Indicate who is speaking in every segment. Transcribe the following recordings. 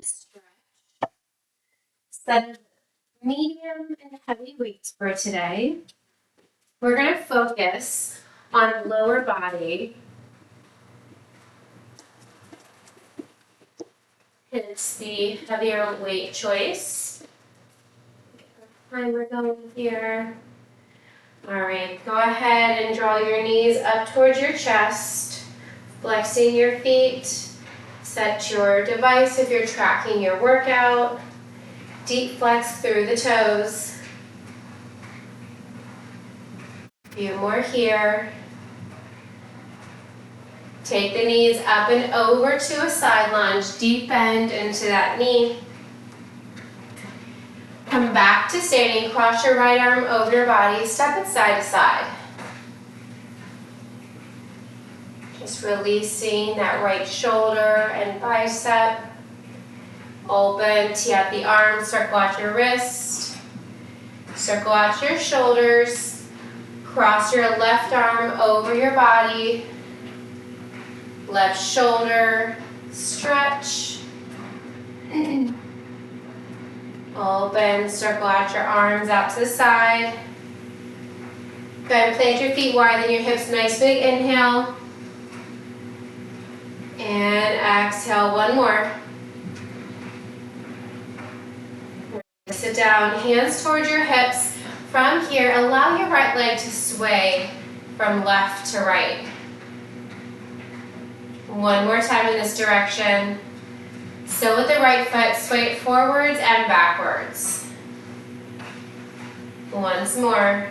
Speaker 1: Stretch. Set of medium and heavy weights for today. We're going to focus on lower body. Hence the heavier weight choice. We're going here. All right, go ahead and draw your knees up towards your chest, flexing your feet. Set your device if you're tracking your workout. Deep flex through the toes. A few more here. Take the knees up and over to a side lunge. Deep bend into that knee. Come back to standing. Cross your right arm over your body. Step it side to side. Just releasing that right shoulder and bicep. Open, tee out the arms, circle out your wrist. Circle out your shoulders. Cross your left arm over your body. Left shoulder, stretch. Open, circle out your arms out to the side. Go ahead and plant your feet wide than your hips. Nice big inhale. And exhale, one more. Sit down, hands towards your hips. From here, allow your right leg to sway from left to right. One more time in this direction. So with the right foot, sway it forwards and backwards. Once more.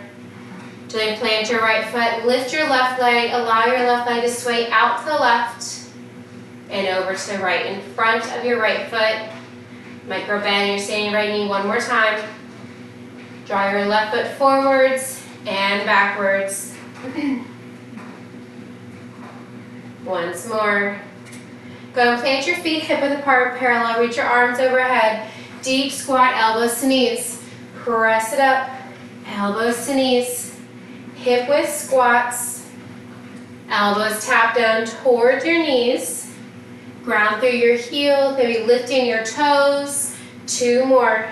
Speaker 1: Gently plant your right foot, lift your left leg, allow your left leg to sway out to the left and over to the right in front of your right foot. Micro bend your standing right knee one more time. Draw your left foot forwards and backwards. Once more. Go and plant your feet hip width apart, parallel. Reach your arms overhead. Deep squat, elbows to knees. Press it up, elbows to knees. Hip width squats. Elbows tap down towards your knees. Ground through your heels, maybe lifting your toes. Two more.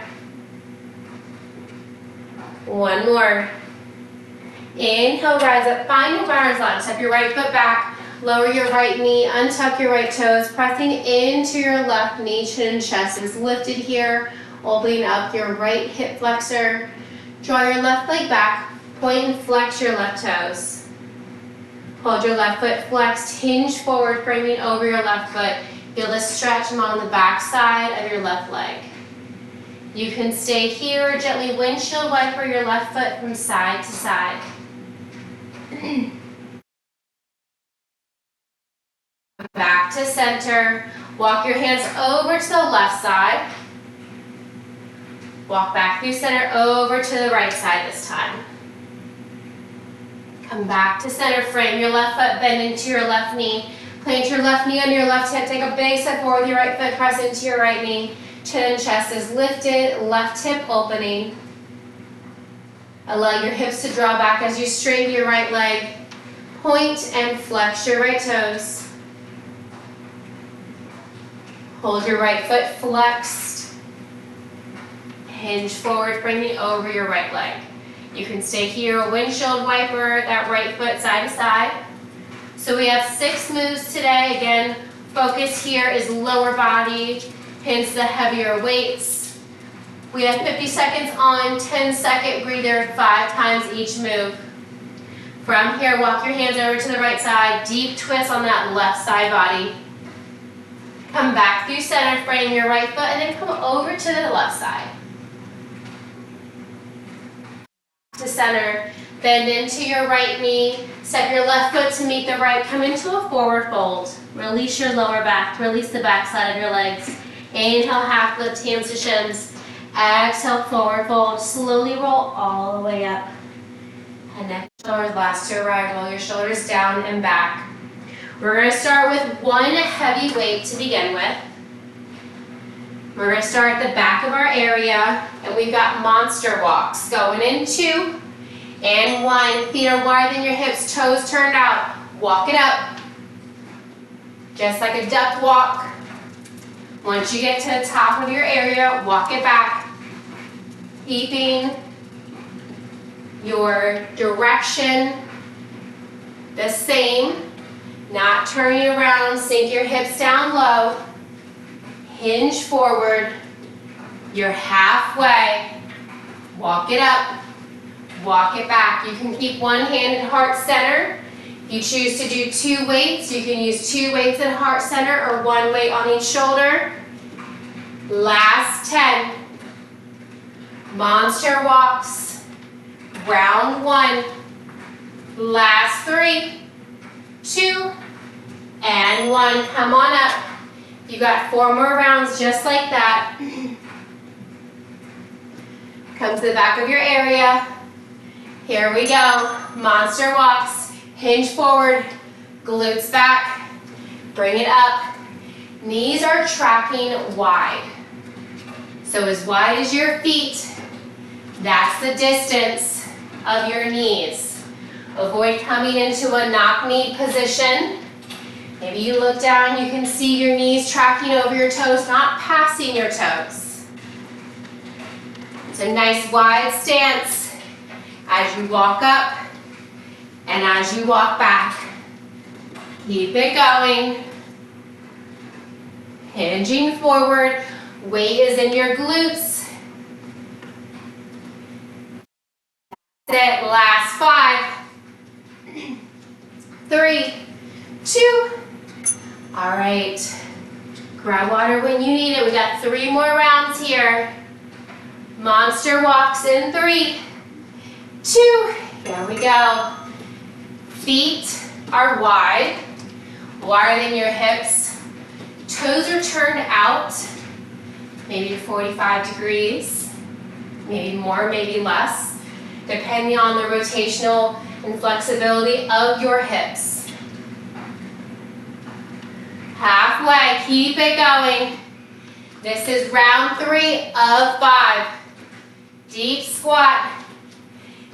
Speaker 1: One more. Inhale, rise up. Find your runner's lunge. Step your right foot back. Lower your right knee. Untuck your right toes. Pressing into your left knee. Chin and chest is lifted here. Opening up your right hip flexor. Draw your left leg back. Point and flex your left toes. Hold your left foot flexed, hinge forward, framing over your left foot. Feel the stretch along the back side of your left leg. You can stay here, gently windshield wiper your left foot from side to side. Back to center. Walk your hands over to the left side. Walk back through center, over to the right side this time. Come back to center, frame your left foot, bend into your left knee. Plant your left knee under your left hip, take a big step forward with your right foot, press into your right knee. Chin and chest is lifted, left hip opening. Allow your hips to draw back as you straighten your right leg. Point and flex your right toes. Hold your right foot flexed. Hinge forward, bringing over your right leg. You can stay here, windshield wiper, that right foot side to side. So we have 6 moves today. Again, focus here is lower body, hence the heavier weights. We have 50 seconds on, 10-second breather, 5 times each move. From here, walk your hands over to the right side, deep twist on that left side body. Come back through center, frame your right foot, and then come over to the left side. To center, bend into your right knee, step your left foot to meet the right, come into a forward fold. Release your lower back, release the back side of your legs. Inhale, half lift, hands to shins. Exhale, forward fold, slowly roll all the way up. And next shoulders, last to right, roll your shoulders down and back. We're going to start with one heavy weight to begin with. We're going to start at the back of our area, and we've got monster walks. Going in 2 and 1. Feet are wider than your hips, toes turned out. Walk it up. Just like a duck walk. Once you get to the top of your area, walk it back, keeping your direction the same, not turning around. Sink your hips down low, hinge forward. You're halfway. Walk it up, walk it back. You can keep one hand at heart center. If you choose to do 2 weights, you can use 2 weights at heart center or 1 weight on each shoulder. Last 10. Monster walks. Round 1. Last 3, 2, and 1. Come on up. You got 4 more rounds just like that. Come to the back of your area. Here we go. Monster walks. Hinge forward, glutes back, bring it up. Knees are tracking wide. So as wide as your feet, that's the distance of your knees. Avoid coming into a knock-knee position. Maybe you look down, you can see your knees tracking over your toes, not passing your toes. It's a nice wide stance as you walk up and as you walk back. Keep it going. Hinging forward. Weight is in your glutes. That's it. Last 5, 3, 2. All right. Grab water when you need it. We got 3 more rounds here. Monster walks in 3, 2. There we go. Feet are wide, wider than your hips. Toes are turned out, maybe to 45 degrees, maybe more, maybe less, depending on the rotational and flexibility of your hips. Halfway, keep it going. This is round 3 of 5. Deep squat.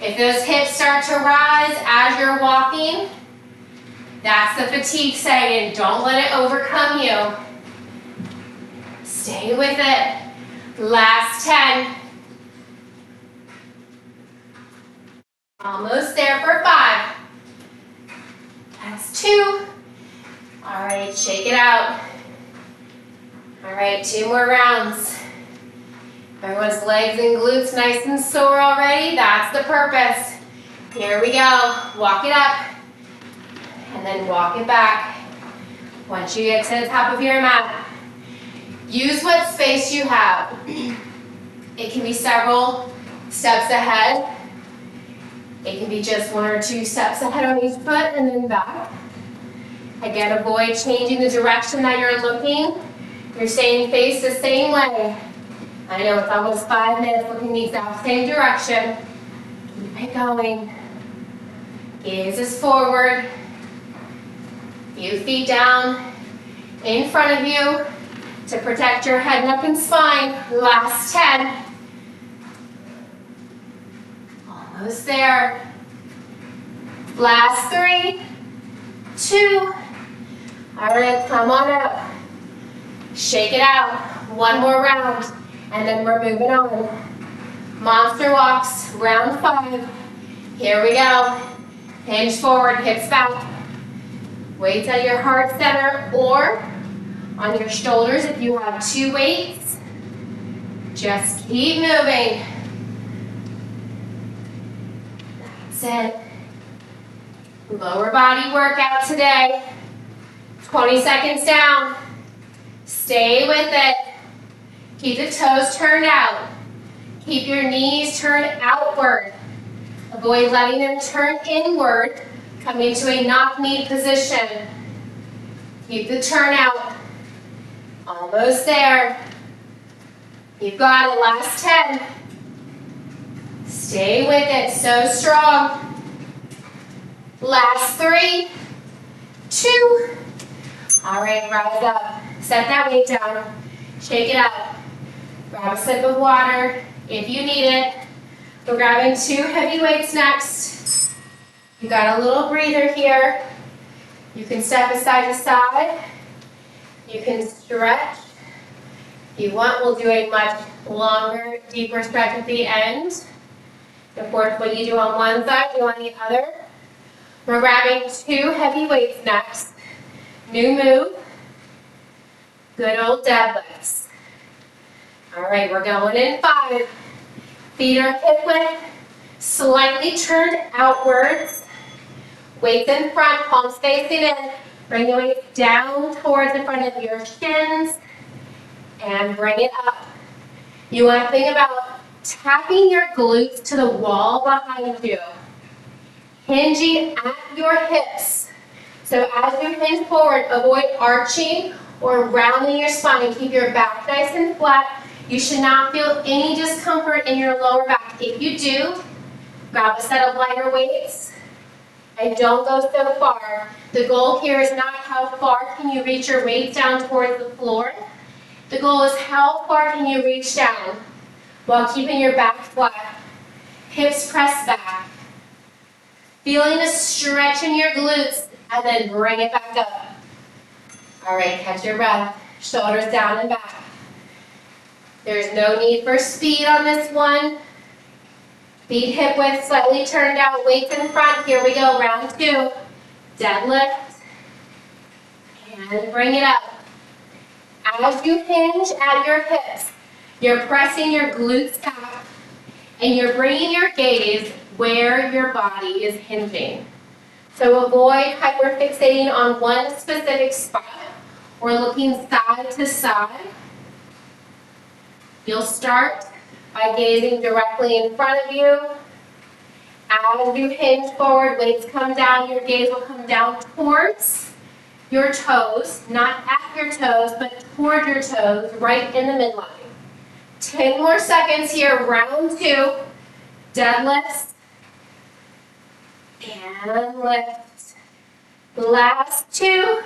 Speaker 1: If those hips start to rise as you're walking, that's the fatigue setting in. Don't let it overcome you. Stay with it. Last 10. Almost there for 5. That's 2. All right, shake it out. All right, 2 more rounds. Everyone's legs and glutes nice and sore already. That's the purpose. Here we go. Walk it up and then walk it back. Once you get to the top of your mat, use what space you have. It can be several steps ahead. It can be just 1 or 2 steps ahead on each foot and then back. Again, avoid changing the direction that you're looking. You're staying faced the same way. I know it's almost 5 minutes looking the exact same direction. Keep it going. Gaze is forward. Few feet down in front of you to protect your head, neck, and spine. Last 10. Almost there. Last 3, 2. All right, come on up. Shake it out. 1 more round. And then we're moving on. Monster walks, round 5. Here we go. Hinge forward, hips back. Weights at your heart center or on your shoulders if you have 2 weights. Just keep moving. That's it. Lower body workout today. 20 seconds down. Stay with it. Keep the toes turned out. Keep your knees turned outward. Avoid letting them turn inward, coming into a knock-knee position. Keep the turn out. Almost there. You've got it. Last 10. Stay with it. So strong. Last 3, 2. All right, rise up. Set that weight down. Shake it up. Grab a sip of water if you need it. We're grabbing 2 heavy weights next. You got a little breather here. You can step aside to side. You can stretch If you want, we'll do a much longer, deeper stretch at the end. Of course, what you do on one side, do on the other. We're grabbing 2 heavy weights next. New move. Good old deadlifts. All right, we're going in 5. Feet are hip width, slightly turned outwards. Weights in front, palms facing in. Bring the weights down towards the front of your shins and bring it up. You want to think about tapping your glutes to the wall behind you. Hinging at your hips. So as you hinge forward, avoid arching or rounding your spine. Keep your back nice and flat. You should not feel any discomfort in your lower back. If you do, grab a set of lighter weights and don't go so far. The goal here is not how far can you reach your weights down towards the floor. The goal is how far can you reach down while keeping your back flat. Hips press back. Feeling a stretch in your glutes and then bring it back up. All right, catch your breath. Shoulders down and back. There's no need for speed on this one. Feet hip width, slightly turned out, weights in front. Here we go, round 2. Deadlift. And bring it up. As you hinge at your hips, you're pressing your glutes back and you're bringing your gaze where your body is hinging. So avoid hyperfixating on one specific spot or looking side to side. You'll start by gazing directly in front of you. As you hinge forward, weights come down, your gaze will come down towards your toes, not at your toes, but toward your toes, right in the midline. 10 more seconds here, round 2. Deadlifts. And lift. Last 2.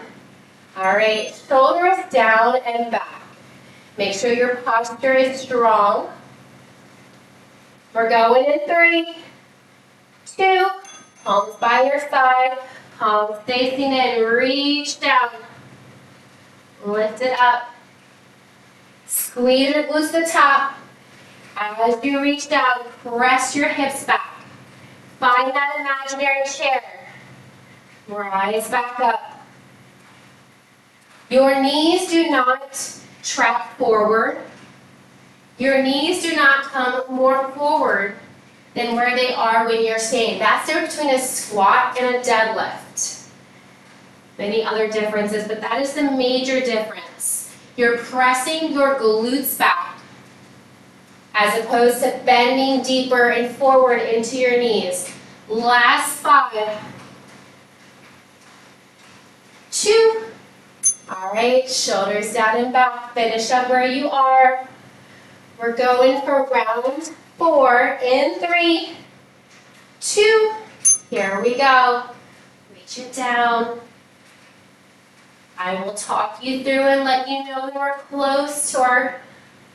Speaker 1: All right, shoulders down and back. Make sure your posture is strong. We're going in 3, 2, palms by your side, palms facing in, reach down. Lift it up. Squeeze your glutes to the top. As you reach down, press your hips back. Find that imaginary chair. Rise back up. Your knees do not track forward. Your knees do not come more forward than where they are when you're standing. That's the difference between a squat and a deadlift. Many other differences, but that is the major difference. You're pressing your glutes back as opposed to bending deeper and forward into your knees. Last 5, 2, all right, shoulders down and back. Finish up where you are. We're going for round 4 in 3, 2, here we go. Reach it down. I will talk you through and let you know when we're close to our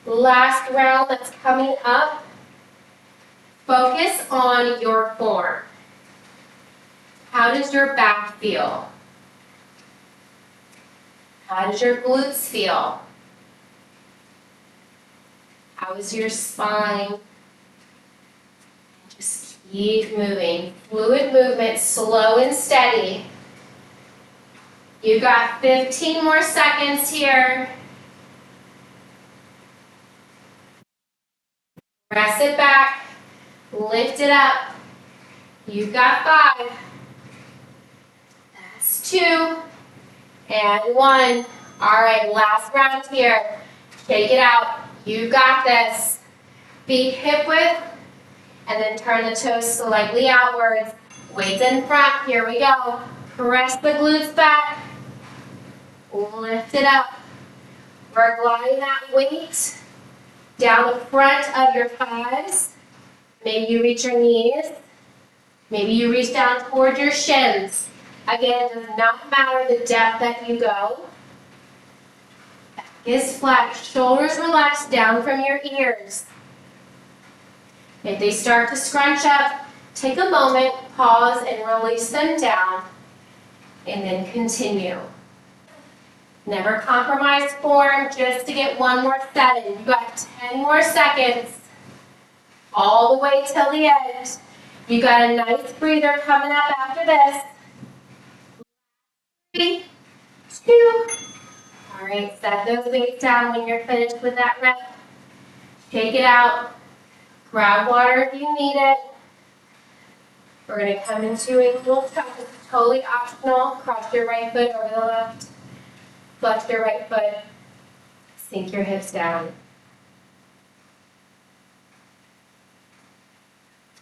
Speaker 1: last round that's coming up. Focus on your form. How does your back feel? How does your glutes feel? How is your spine? Just keep moving. Fluid movement, slow and steady. You've got 15 more seconds here. Press it back. Lift it up. You've got 5. That's 2. And 1. All right, last round here. Take it out. You got this. Feet hip width, and then turn the toes slightly outwards. Weights in front. Here we go. Press the glutes back. Lift it up. We're gliding that weight down the front of your thighs. Maybe you reach your knees. Maybe you reach down toward your shins. Again, it does not matter the depth that you go. Back is flat. Shoulders relax down from your ears. If they start to scrunch up, take a moment, pause, and release them down, and then continue. Never compromise form just to get one more set in. You got 10 more seconds. All the way till the end. You got a nice breather coming up after this. 3, 2. All right, set those weights down when you're finished with that rep. Take it out. Grab water if you need it. We're going to come into a little tuck. It's totally optional. Cross your right foot over the left. Flex your right foot. Sink your hips down.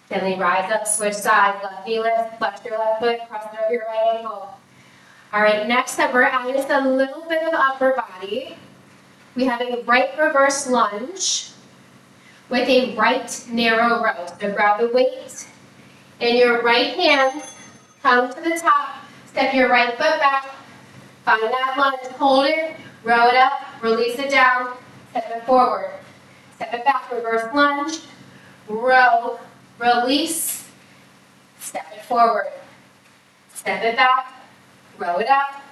Speaker 1: Gently rise up, switch sides, lefty lift, flex your left foot, cross over your right ankle. All right, next up, we're adding just a little bit of upper body. We have a right reverse lunge with a right narrow row. So grab the weight in your right hand, come to the top, step your right foot back, find that lunge, hold it, row it up, release it down, step it forward. Step it back, reverse lunge, row, release, step it forward. Step it back, row it up,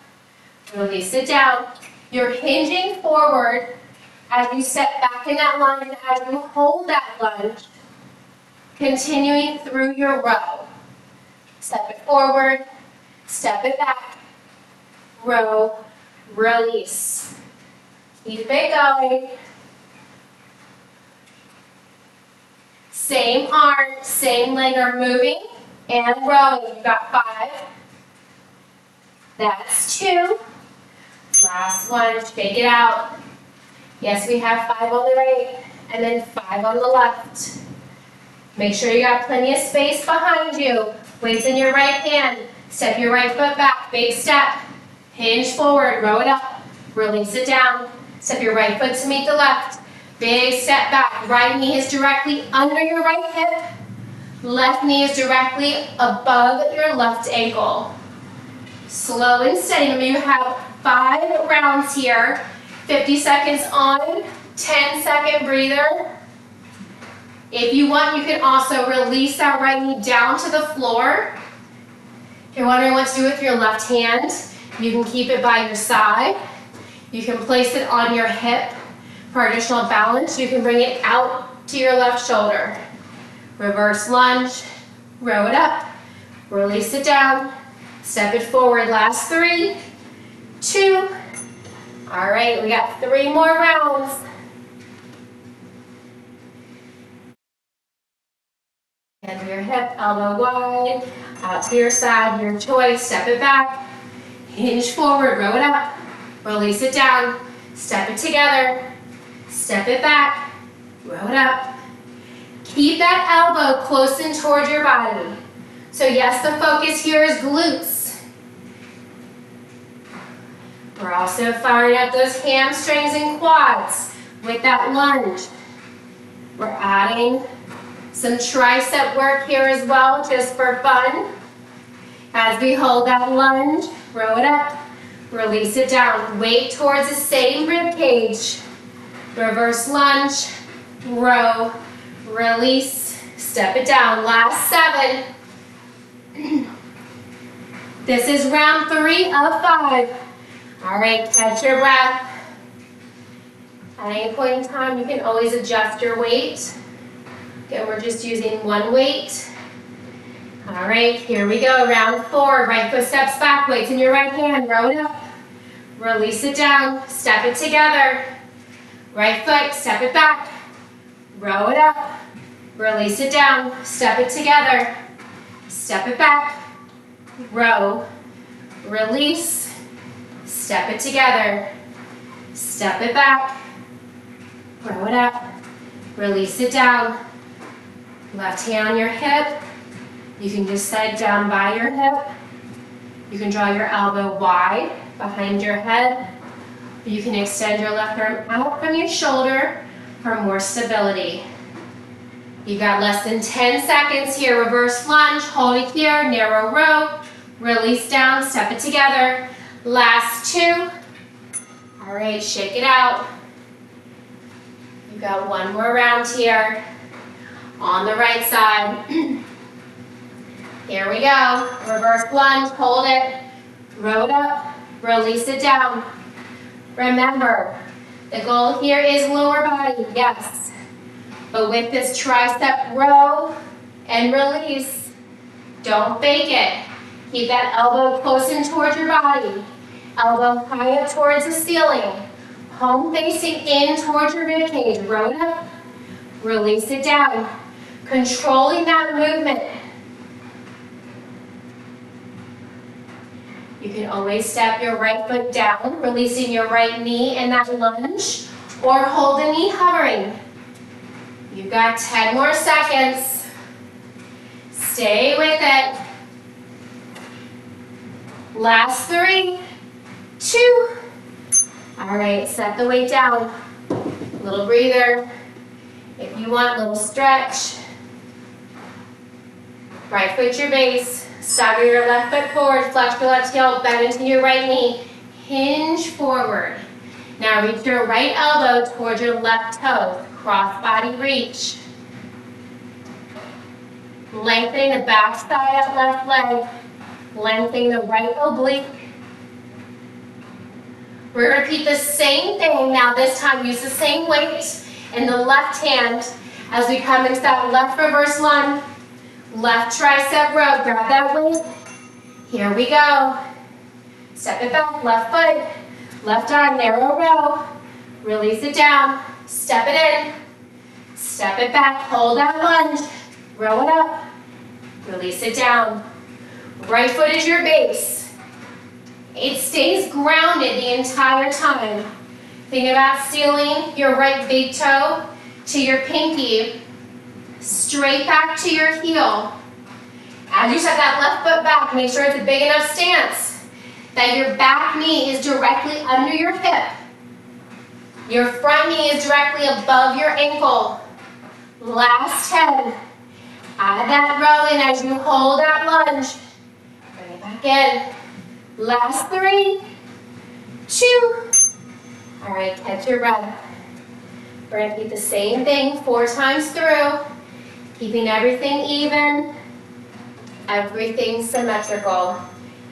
Speaker 1: release it down. You're hinging forward as you step back in that lunge, as you hold that lunge, continuing through your row. Step it forward, step it back, row, release. Keep it going. Same arm, same leg are moving and rowing. You've got 5. That's 2. Last one, shake it out. Yes, we have 5 on the right and then 5 on the left. Make sure you got plenty of space behind you. Weights in your right hand. Step your right foot back, big step. Hinge forward, row it up. Release it down. Step your right foot to meet the left. Big step back. Right knee is directly under your right hip. Left knee is directly above your left ankle. Slow and steady. Remember, you have 5 rounds here. 50 seconds on, 10-second breather. If you want, you can also release that right knee down to the floor. If you're wondering what to do with your left hand, you can keep it by your side. You can place it on your hip for additional balance. You can bring it out to your left shoulder. Reverse lunge, row it up, release it down, step it forward. Last 3, 2. All right, we got 3 more rounds. Hand to your hip, elbow wide, out to your side, your choice. Step it back, hinge forward, row it up, release it down, step it together, step it back, row it up. Keep that elbow close in toward your body. So yes, the focus here is glutes. We're also firing up those hamstrings and quads with that lunge. We're adding some tricep work here as well, just for fun. As we hold that lunge, row it up, release it down. Weight towards the same rib cage. Reverse lunge, row, release, step it down. Last 7. This is round 3 of 5. All right, catch your breath. At any point in time, you can always adjust your weight. Again, we're just using 1 weight. All right, here we go. Round 4. Right foot steps back, weights in your right hand. Row it up. Release it down. Step it together. Right foot, step it back. Row it up. Release it down. Step it together. Step it back. Row. Release. Step it together. Step it back. Row it up. Release it down. Left hand on your hip. You can just set it down by your hip. You can draw your elbow wide behind your head. You can extend your left arm out from your shoulder for more stability. You've got less than 10 seconds here. Reverse lunge, hold it here, narrow row, release down, step it together. Last 2. All right, shake it out. You've got 1 more round here. On the right side. Here we go. Reverse lunge, hold it, row it up, release it down. Remember, the goal here is lower body, yes. But with this tricep row and release, don't fake it. Keep that elbow close in towards your body. Elbow high up towards the ceiling. Palm facing in towards your rib cage. Row it up. Release it down. Controlling that movement. You can always step your right foot down, releasing your right knee in that lunge, or hold the knee hovering. You've got 10 more seconds. Stay with it. Last 3, 2. All right, set the weight down. Little breather. If you want, little stretch. Right foot your base. Stagger your left foot forward, flex your left heel, bend into your right knee. Hinge forward. Now reach your right elbow towards your left toe. Cross body reach. Lengthening the back side of left leg. Lengthening the right oblique. We're going to repeat the same thing. Now this time use the same weight in the left hand as we come into that left reverse lunge. Left tricep row, grab that weight. Here we go. Step it back, left foot, left arm, narrow row. Release it down, step it in. Step it back, hold that lunge. Row it up, release it down. Right foot is your base. It stays grounded the entire time. Think about stealing your right big toe to your pinky. Straight back to your heel. As you set that left foot back, make sure it's a big enough stance that your back knee is directly under your hip. Your front knee is directly above your ankle. Last 10. Add that row in as you hold that lunge. Bring it back in. Last 3, 2. All right, catch your breath. We're going to keep the same thing 4 times through. Keeping everything even, everything symmetrical.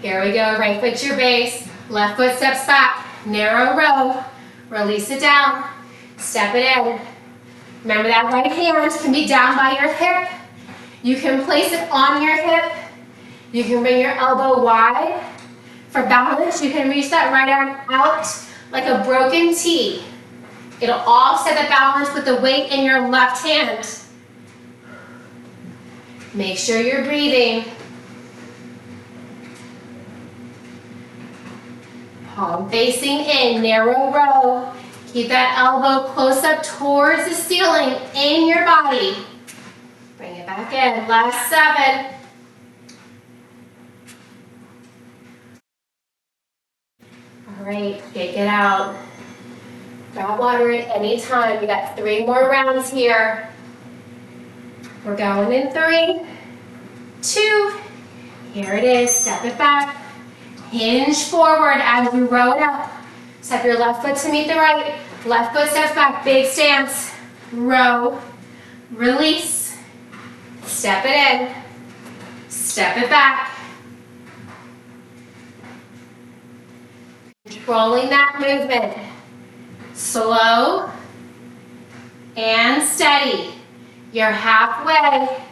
Speaker 1: Here we go, right foot your base, left foot steps back, narrow row, release it down, step it in. Remember that right hand can be down by your hip. You can place it on your hip. You can bring your elbow wide. For balance, you can reach that right arm out like a broken T. It'll offset the balance with the weight in your left hand. Make sure you're breathing. Palm facing in, narrow row. Keep that elbow close up towards the ceiling in your body. Bring it back in. Last 7. All right, shake it out. Grab water at any time. We got 3 more rounds here. We're going in 3, 2. Here it is. Step it back. Hinge forward as you row it up. Step your left foot to meet the right. Left foot steps back. Big stance. Row. Release. Step it in. Step it back. Controlling that movement. Slow and steady. You're halfway.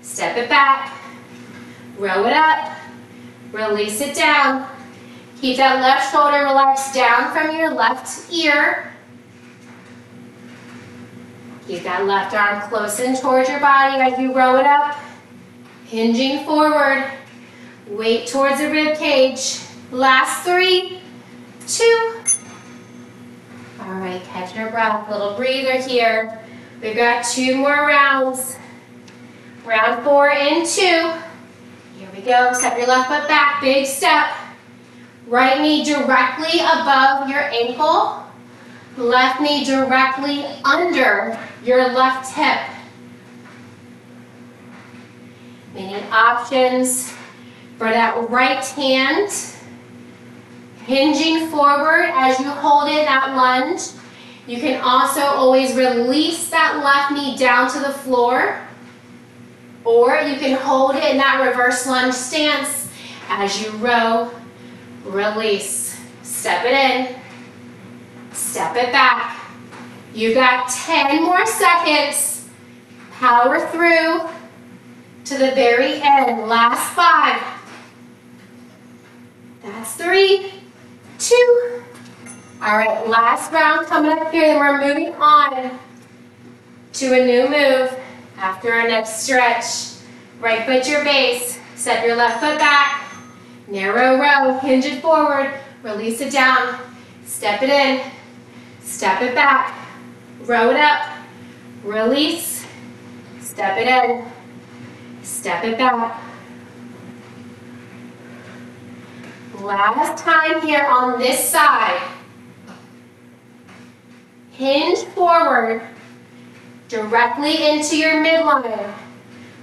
Speaker 1: Step it back. Row it up. Release it down. Keep that left shoulder relaxed down from your left ear. Keep that left arm close in towards your body as you row it up. Hinging forward. Weight towards the rib cage. Last 3, 2. All right, catch your breath. Little breather here. We've got 2 more rounds. Round 4 in 2. Here we go. Step your left foot back. Big step. Right knee directly above your ankle. Left knee directly under your left hip. Many options for that right hand. Hinging forward as you hold in that lunge. You can also always release that left knee down to the floor, or you can hold it in that reverse lunge stance as you row, release. Step it in. Step it back. You got 10 more seconds. Power through to the very end. Last 5. That's 3, 2. All right, last round coming up here, and we're moving on to a new move after our next stretch. Right foot your base, step your left foot back, narrow row, hinge it forward, release it down, step it in, step it back, row it up, release, step it in, step it back. Last time here on this side. Hinge forward, directly into your midline.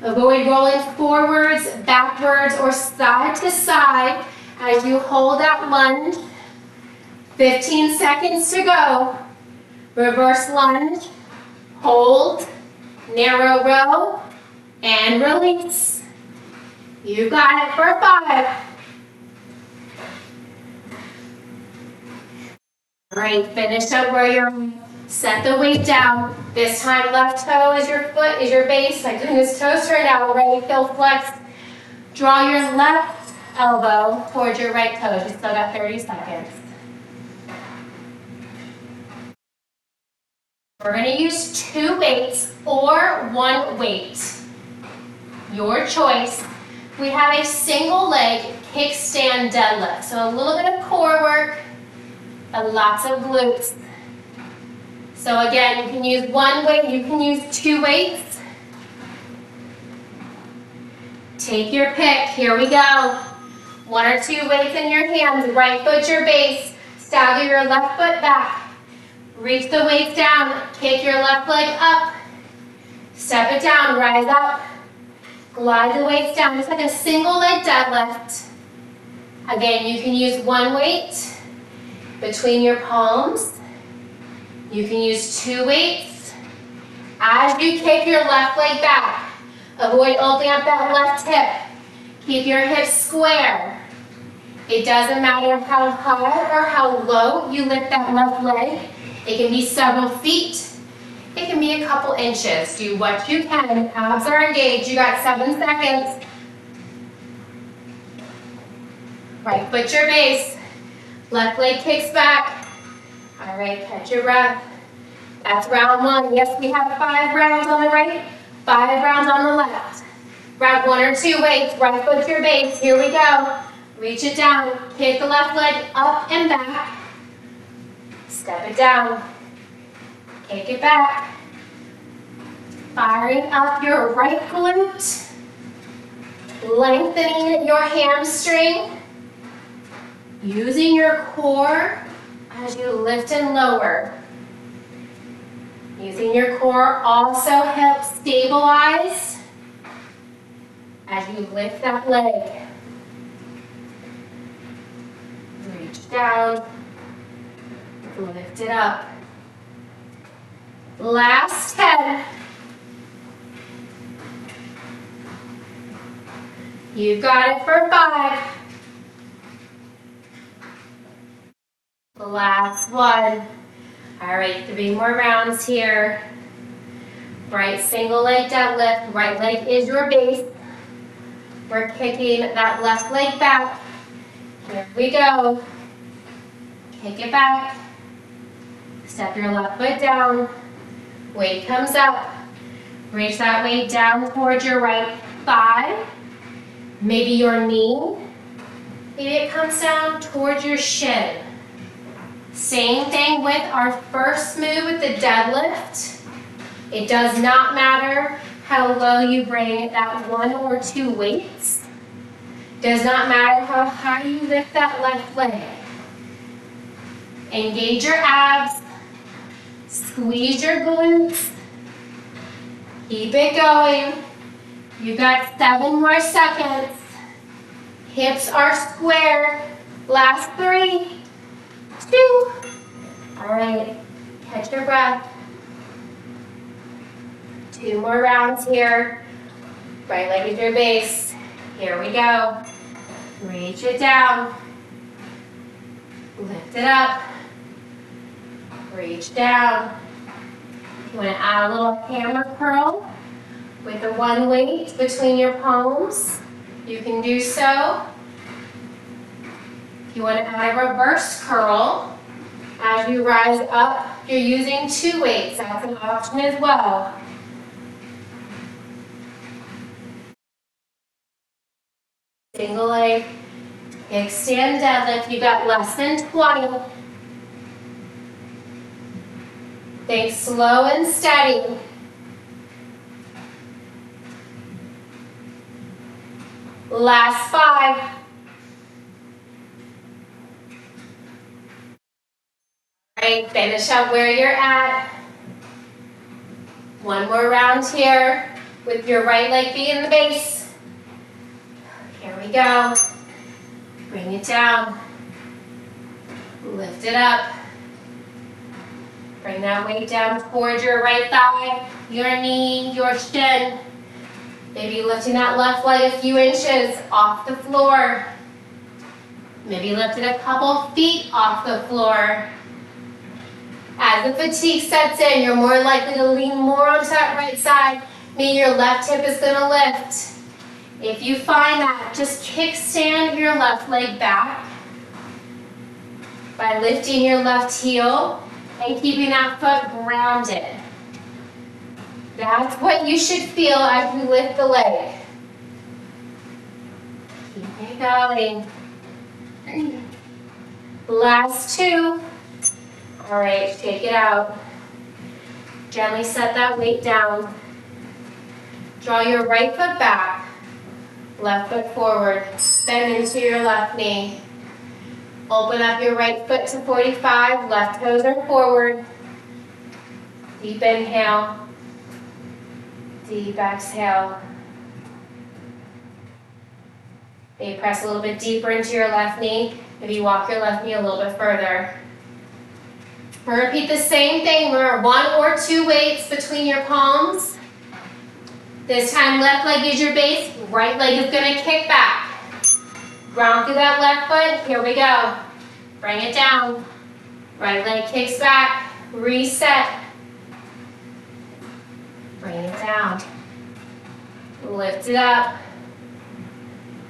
Speaker 1: Avoid rolling forwards, backwards, or side to side as you hold that lunge. 15 seconds to go. Reverse lunge, hold, narrow row, and release. You got it for 5. All right, finish up where you're. Set the weight down. This time left toe is your foot, is your base. My goodness, toes straight out, right heel flexed. Draw your left elbow towards your right toe. You still got 30 seconds. We're going to use 2 weights or 1 weight. Your choice. We have a single leg kickstand deadlift. So a little bit of core work, but lots of glutes. So again, you can use 1 weight, you can use 2 weights. Take your pick, here we go. 1 or 2 weights in your hands, right foot your base, stagger your left foot back. Reach the weights down, kick your left leg up. Step it down, rise up. Glide the weights down, just like a single leg deadlift. Again, you can use 1 weight between your palms. You can use 2 weights. As you kick your left leg back, avoid opening up that left hip. Keep your hips square. It doesn't matter how high or how low you lift that left leg. It can be several feet. It can be a couple inches. Do what you can. Abs are engaged. You got 7 seconds. Right foot your base. Left leg kicks back. All right, catch your breath. That's round 1. Yes, we have 5 rounds on the right, 5 rounds on the left. Grab 1 or 2 weights, right foot your base. Here we go. Reach it down. Kick the left leg up and back. Step it down. Kick it back. Firing up your right glute. Lengthening your hamstring. Using your core as you lift and lower. Using your core also helps stabilize as you lift that leg. Reach down, lift it up. Last 10. You got it for 5. Last 1. All right, 3 more rounds here. Right single leg deadlift. Right leg is your base. We're kicking that left leg back. Here we go. Kick it back. Step your left foot down. Weight comes up. Reach that weight down towards your right thigh. Maybe your knee. Maybe it comes down towards your shin. Same thing with our first move with the deadlift. It does not matter how low you bring that 1 or 2 weights. Does not matter how high you lift that left leg. Engage your abs. Squeeze your glutes. Keep it going. You got 7 more seconds. Hips are square. Last 3, 2. All right, catch your breath. 2 more rounds here. Right leg is your base. Here we go. Reach it down. Lift it up. Reach down. You want to add a little hammer curl with the one weight between your palms. You can do so. If you want to add a reverse curl, as you rise up, you're using 2 weights. That's an option as well. Single leg, kickstand deadlift. You've got less than 20. Think slow and steady. Last 5. Right, finish up where you're at. One more round here with your right leg being the base. Here we go. Bring it down. Lift it up. Bring that weight down towards your right thigh, your knee, your shin. Maybe lifting that left leg a few inches off the floor. Maybe lift it a couple feet off the floor. As the fatigue sets in, you're more likely to lean more onto that right side, meaning your left hip is going to lift. If you find that, just kickstand your left leg back by lifting your left heel and keeping that foot grounded. That's what you should feel as you lift the leg. Keep it going. Last 2. All right, take it out. Gently set that weight down. Draw your right foot back, left foot forward. Bend into your left knee. Open up your right foot to 45, left toes are forward. Deep inhale, deep exhale. Maybe press a little bit deeper into your left knee. Maybe walk your left knee a little bit further. We'll repeat the same thing. Remember, 1 or 2 weights between your palms. This time, left leg is your base, right leg is going to kick back. Ground through that left foot. Here we go. Bring it down. Right leg kicks back. Reset. Bring it down. Lift it up.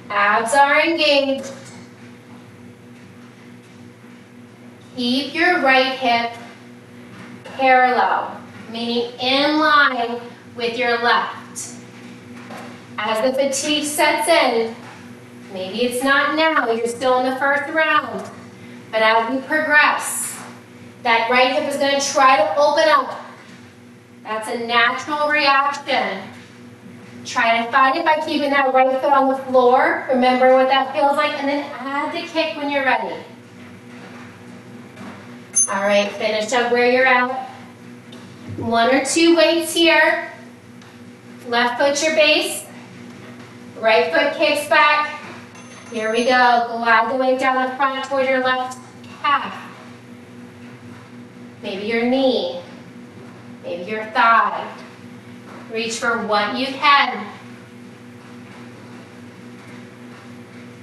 Speaker 1: Abs are engaged. Keep your right hip parallel, meaning in line with your left. As the fatigue sets in, maybe it's not now, you're still in the first round, but as we progress, that right hip is going to try to open up. That's a natural reaction. Try to find it by keeping that right foot on the floor. Remember what that feels like, and then add the kick when you're ready. All right, finish up where you're at. 1 or 2 weights here. Left foot your base. Right foot kicks back. Here we go. Glide the weight down the front toward your left calf. Maybe your knee. Maybe your thigh. Reach for what you can.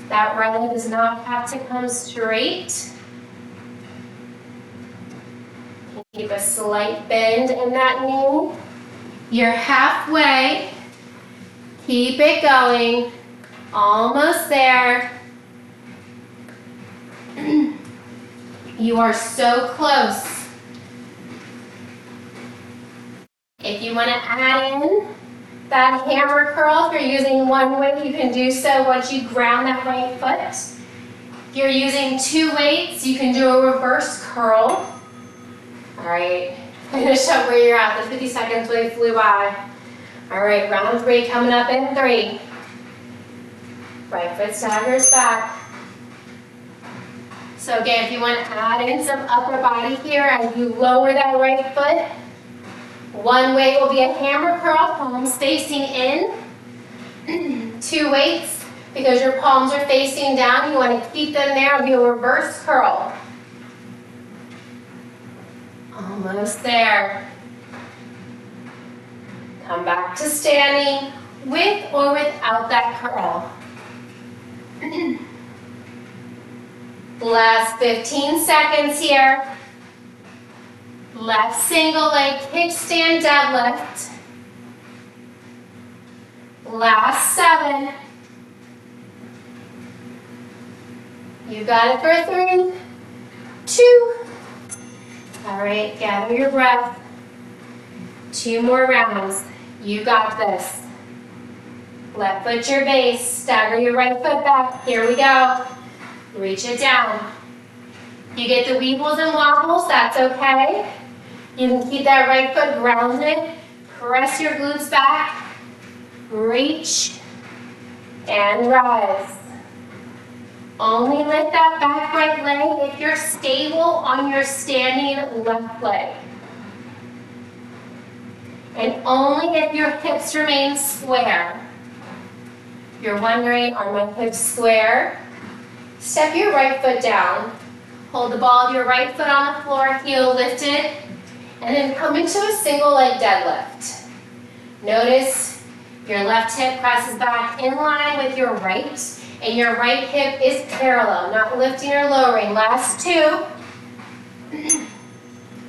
Speaker 1: That right leg does not have to come straight. Keep a slight bend in that knee. You're halfway. Keep it going. Almost there. You are so close. If you want to add in that hammer curl, if you're using 1 weight, you can do so once you ground that right foot. If you're using 2 weights, you can do a reverse curl. All right, finish up where you're at. The 50 seconds really flew by. All right, round 3 coming up in 3. Right foot staggers back. So again, if you want to add in some upper body here as you lower that right foot, 1 weight will be a hammer curl, palms facing in. 2 weights, because your palms are facing down, you want to keep them there. It'll be a reverse curl. Almost there. Come back to standing with or without that curl. Last 15 seconds here. Left single leg kickstand deadlift. Last 7. You got it for 3, 2. All right, gather your breath. 2 more rounds. You got this. Left foot your base. Stagger your right foot back. Here we go. Reach it down. You get the weebles and wobbles, that's okay. You can keep that right foot grounded. Press your glutes back. Reach and rise. Only lift that back right leg if you're stable on your standing left leg. And only if your hips remain square. If you're wondering, are my hips square? Step your right foot down. Hold the ball of your right foot on the floor, heel lifted, and then come into a single leg deadlift. Notice your left hip presses back in line with your right, and your right hip is parallel, not lifting or lowering. Last 2.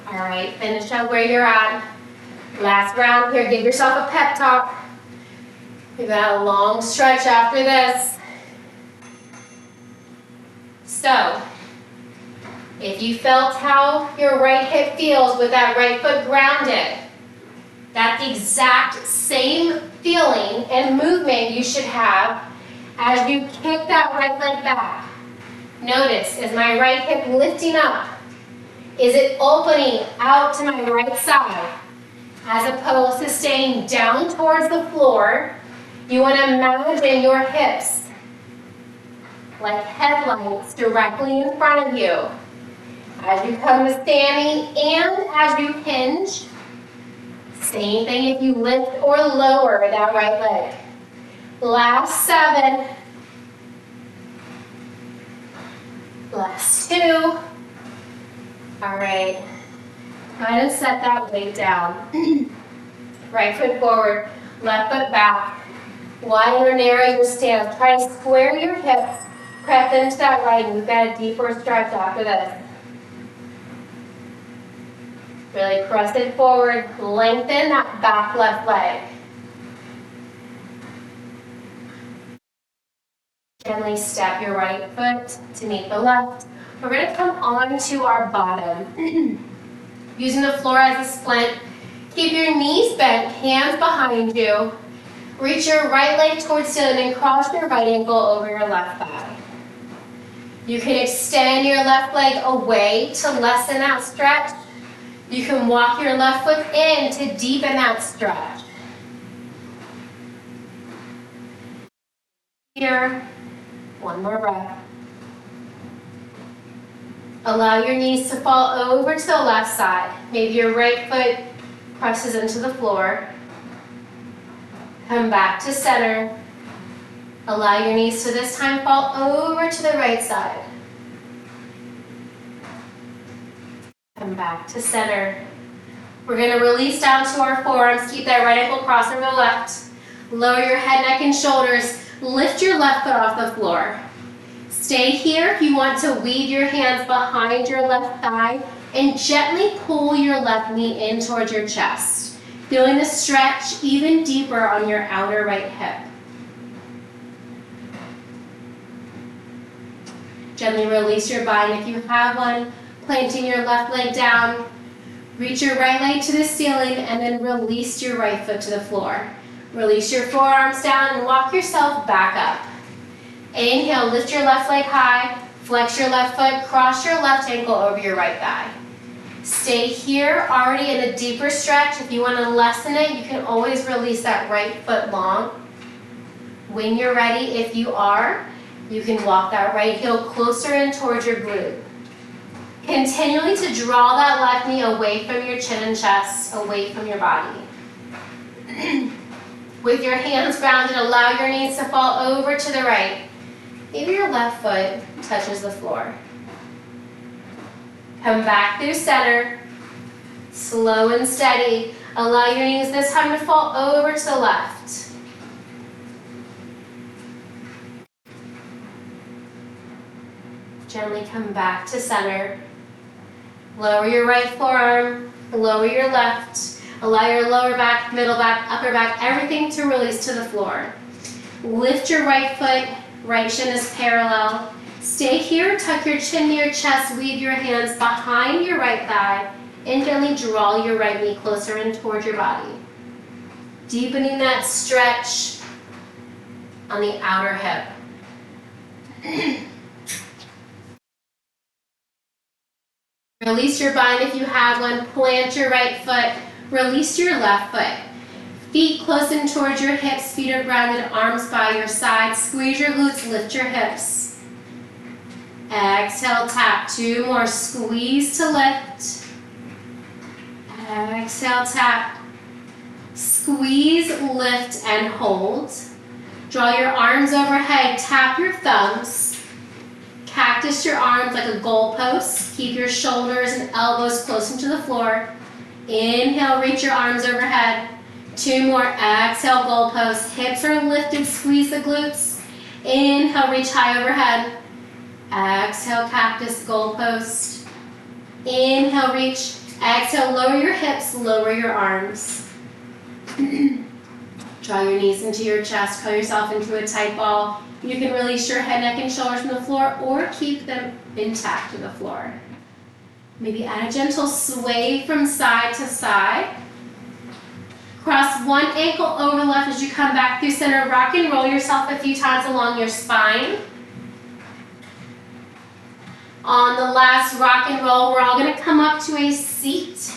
Speaker 1: All right, finish up where you're at. Last round here, give yourself a pep talk. We've got a long stretch after this. So, if you felt how your right hip feels with that right foot grounded, that's the exact same feeling and movement you should have as you kick that right leg back. Notice, is my right hip lifting up? Is it opening out to my right side? As opposed to staying down towards the floor, you want to imagine your hips like headlights directly in front of you. As you come to standing and as you hinge, same thing if you lift or lower that right leg. Last 7. Last 2. All right. Go ahead and set that weight down. Right foot forward, left foot back. Widen or narrow your stance. Try to square your hips. Press into that right, and we've got a deeper stretch after this. Really press it forward. Lengthen that back left leg. Gently step your right foot to meet the left. We're going to come onto our bottom. Using the floor as a splint. Keep your knees bent, hands behind you. Reach your right leg towards the ceiling and cross your right ankle over your left thigh. You can extend your left leg away to lessen that stretch. You can walk your left foot in to deepen that stretch. Here, one more breath. Allow your knees to fall over to the left side. Maybe your right foot presses into the floor. Come back to center. Allow your knees to this time fall over to the right side. Come back to center. We're going to release down to our forearms. Keep that right ankle crossed over the left. Lower your head, neck, and shoulders. Lift your left foot off the floor. Stay here if you want to weave your hands behind your left thigh and gently pull your left knee in towards your chest. Feeling the stretch even deeper on your outer right hip. Gently release your bind if you have one, planting your left leg down. Reach your right leg to the ceiling and then release your right foot to the floor. Release your forearms down and walk yourself back up. Inhale, lift your left leg high, flex your left foot, cross your left ankle over your right thigh. Stay here, already in a deeper stretch. If you want to lessen it, you can always release that right foot long. When you're ready, if you are, you can walk that right heel closer in towards your glute. Continually to draw that left knee away from your chin and chest, away from your body. With your hands grounded, allow your knees to fall over to the right. Maybe your left foot touches the floor. Come back through center. Slow and steady. Allow your knees this time to fall over to the left. Gently come back to center. Lower your right forearm. Lower your left. Allow your lower back, middle back, upper back, everything to release to the floor. Lift your right foot, right shin is parallel. Stay here, tuck your chin to your chest, weave your hands behind your right thigh, and gently draw your right knee closer in towards your body. Deepening that stretch on the outer hip. Release your bind if you have one. Plant your right foot. Release your left foot. Feet close in towards your hips. Feet are grounded. Arms by your side. Squeeze your glutes. Lift your hips. Exhale, tap. 2 more. Squeeze to lift. Exhale, tap. Squeeze, lift, and hold. Draw your arms overhead. Tap your thumbs. Cactus your arms like a goalpost. Keep your shoulders and elbows close into the floor. Inhale, reach your arms overhead. 2 more. Exhale, goalpost. Hips are lifted. Squeeze the glutes. Inhale, reach high overhead. Exhale, cactus, goalpost. Inhale, reach. Exhale, lower your hips, lower your arms. Draw your knees into your chest. Curl yourself into a tight ball. You can release your head, neck, and shoulders from the floor or keep them intact to the floor. Maybe add a gentle sway from side to side. Cross one ankle over the left as you come back through center. Rock and roll yourself a few times along your spine. On the last rock and roll, we're all going to come up to a seat.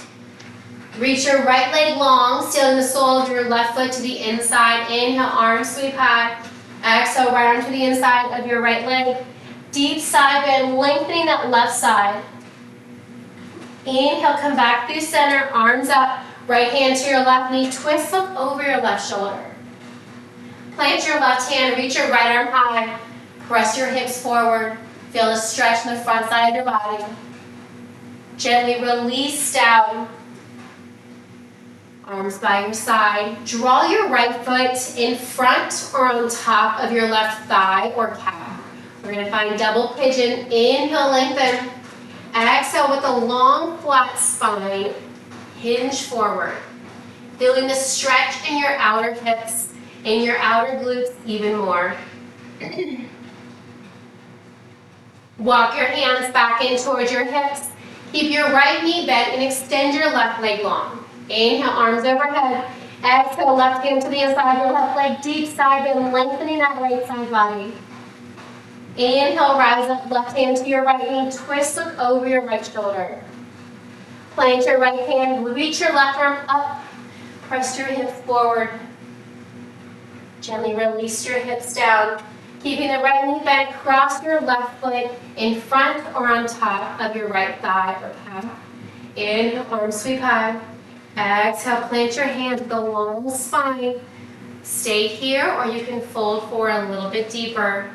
Speaker 1: Reach your right leg long, stealing the sole of your left foot to the inside. Inhale, arms sweep high. Exhale, right arm to the inside of your right leg. Deep side bend, lengthening that left side. Inhale, come back through center, arms up. Right hand to your left knee, twist up over your left shoulder. Plant your left hand, reach your right arm high. Press your hips forward. Feel the stretch in the front side of your body. Gently release down. Arms by your side. Draw your right foot in front or on top of your left thigh or calf. We're going to find double pigeon. Inhale, lengthen. Exhale with a long, flat spine. Hinge forward. Feeling the stretch in your outer hips and your outer glutes even more. Walk your hands back in towards your hips. Keep your right knee bent and extend your left leg long. Inhale, arms overhead. Exhale, left hand to the inside of your left leg. Deep side bend, lengthening that right side body. Inhale, rise up, left hand to your right knee. Twist look over your right shoulder. Plant your right hand, reach your left arm up. Press your hips forward. Gently release your hips down. Keeping the right knee bent, cross your left foot in front or on top of your right thigh or calf. Inhale, arms sweep high. Exhale, plant your hands with a long spine. Stay here or you can fold forward a little bit deeper.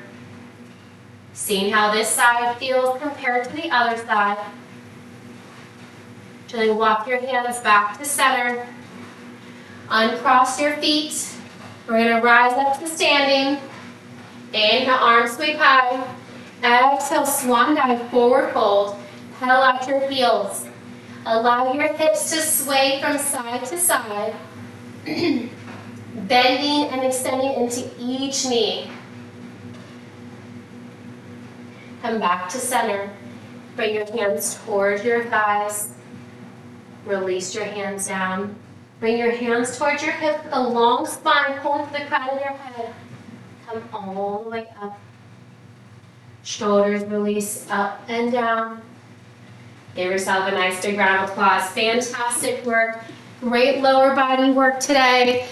Speaker 1: Seeing how this side feels compared to the other side. Gently walk your hands back to center. Uncross your feet. We're going to rise up to standing. Inhale, arms sweep high. Exhale, swan dive, forward fold. Pedal out your heels. Allow your hips to sway from side to side. Bending and extending into each knee. Come back to center. Bring your hands towards your thighs. Release your hands down. Bring your hands towards your hips with a long spine. Pull to the crown of your head. Come all the way up. Shoulders release up and down. Give yourself a nice big round of applause. Fantastic work. Great lower body work today.